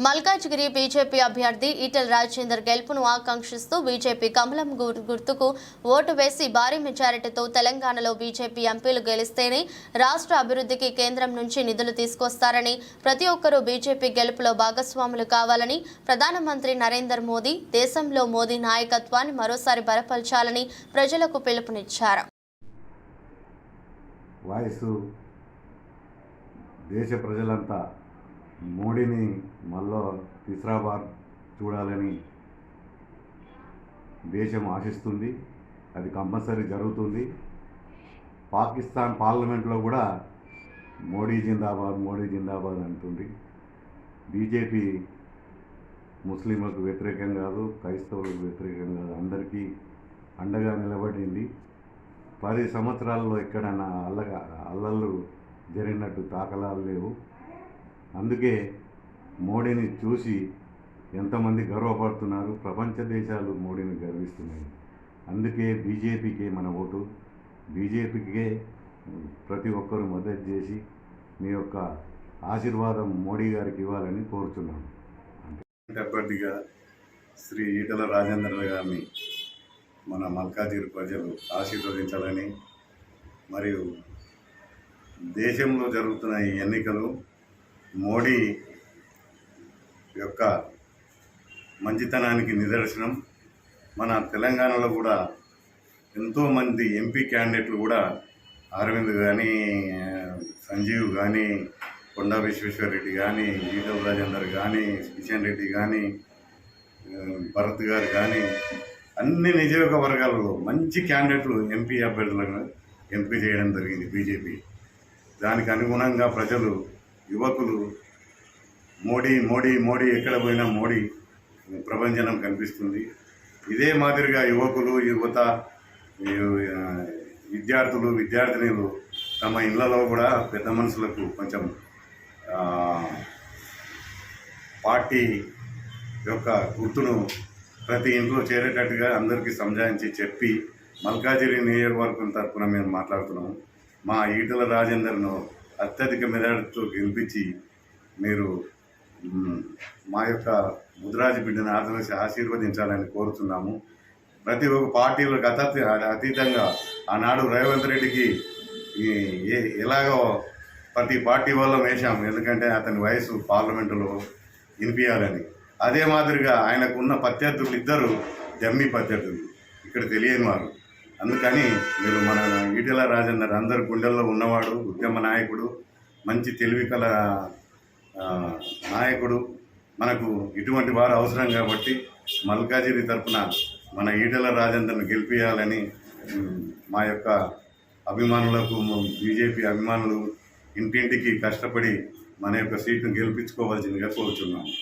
Malkajgiri BJP అభ్యర్థి ఈటెల రాజేందర్ గెలుపును ఆకాంక్షిస్తూ బీజేపీ కమలం గుర్తుకు ఓటు వేసి భారీ మెజారిటీతో తెలంగాణలో బీజేపీ ఎంపీలు గెలిస్తేనే రాష్ట్ర అభివృద్ధికి కేంద్రం నుంచి నిధులు తీసుకొస్తారని, ప్రతి ఒక్కరూ బీజేపీ గెలుపులో భాగస్వాములు కావాలని, ప్రధానమంత్రి నరేంద్ర మోదీ దేశంలో మోదీ నాయకత్వాన్ని మరోసారి బలపరచాలని ప్రజలకు పిలుపునిచ్చారు. దేశ ప్రజలంతా మోడీని మళ్ళీ తీసరాబాద్ చూడాలని దేశం ఆశిస్తుంది. అది కంపల్సరీ జరుగుతుంది. పాకిస్తాన్ పార్లమెంట్లో కూడా మోడీ జిందాబాద్ మోడీ జిందాబాద్ అంటుంది. బీజేపీ ముస్లింలకు వ్యతిరేకం కాదు, క్రైస్తవులకు వ్యతిరేకం కాదు, అందరికీ అండగా నిలబడింది. 10 సంవత్సరాల్లో ఎక్కడన్నా అల్లర్లు జరిగినట్టు దాఖలాలు లేవు. అందుకే మోడీని చూసి ఎంతమంది గర్వపడుతున్నారు. ప్రపంచ దేశాలు మోడీని గర్విస్తున్నాయి. అందుకే బీజేపీకే మన ఓటు. బీజేపీకే ప్రతి ఒక్కరూ మద్దతు చేసి మీ యొక్క ఆశీర్వాదం మోడీ గారికి ఇవ్వాలని కోరుతున్నాను. అభ్యర్థిగా శ్రీ ఈటెల రాజేందర్ గారిని మన మల్కాజ్గిరి ప్రజలు ఆశీర్వదించాలని, మరియు దేశంలో జరుగుతున్న ఈ ఎన్నికలు మోడీ యొక్క మంచితనానికి నిదర్శనం. మన తెలంగాణలో కూడా ఎంతోమంది ఎంపీ క్యాండిడేట్లు కూడా అరవింద్ కానీ, సంజీవ్ కానీ, కొండా విశ్వేశ్వరరెడ్డి కానీ, ఈటెల రాజేందర్ కానీ, కిషన్ రెడ్డి కానీ, భరత్ గారు కానీ, అన్ని నియోజకవర్గాలలో మంచి క్యాండిడేట్లు ఎంపీ అభ్యర్థులను ఎంపిక చేయడం జరిగింది బీజేపీ. దానికి అనుగుణంగా ప్రజలు, యువకులు మోడీ మోడీ మోడీ ఎక్కడ పోయినా మోడీ ప్రభంజనం కనిపిస్తుంది. ఇదే మాదిరిగా యువకులు, యువత, విద్యార్థులు, విద్యార్థినులు తమ ఇళ్లలో కూడా పెద్ద మనుషులకు కొంచెం పార్టీ యొక్క గుర్తును ప్రతి ఇంట్లో చేరేటట్టుగా అందరికీ సంజాయించి చెప్పి మల్కాజ్గిరి నియోజకవర్గం తరఫున మేము మాట్లాడుతున్నాము. మా ఈటెల రాజేందర్ను అత్యధిక మెజారిటీతో గెలిపించి మీరు మా యొక్క ముదిరాజు బిడ్డను ఆశీర్వదించాలని కోరుతున్నాము. ప్రతి ఒక్క పార్టీలకు అతీతంగా ఆనాడు రేవంత్ రెడ్డికి ఎలాగో ప్రతి పార్టీ వల్ల వేశాం, ఎందుకంటే అతని వయసు పార్లమెంటులో వినిపించాలని. అదే మాదిరిగా ఆయనకున్న ప్రత్యర్థులు ఇద్దరు జమ్మి ప్రత్యర్థులు, ఇక్కడ తెలియని వారు. అందుకని మీరు మన ఈటెల రాజేందర్ అందరి గుండెల్లో ఉన్నవాడు, ఉద్యమ నాయకుడు, మంచి తెలివి కల నాయకుడు. మనకు ఇటువంటి వారు అవసరం కాబట్టి మల్కాజ్గిరి తరఫున మన ఈటెల రాజేందర్ను గెలిపించాలని మా యొక్క అభిమానులకు, బీజేపీ అభిమానులు ఇంటింటికి కష్టపడి మన యొక్క సీటును గెలిపించుకోవాల్సిందిగా కోరుచున్నాము.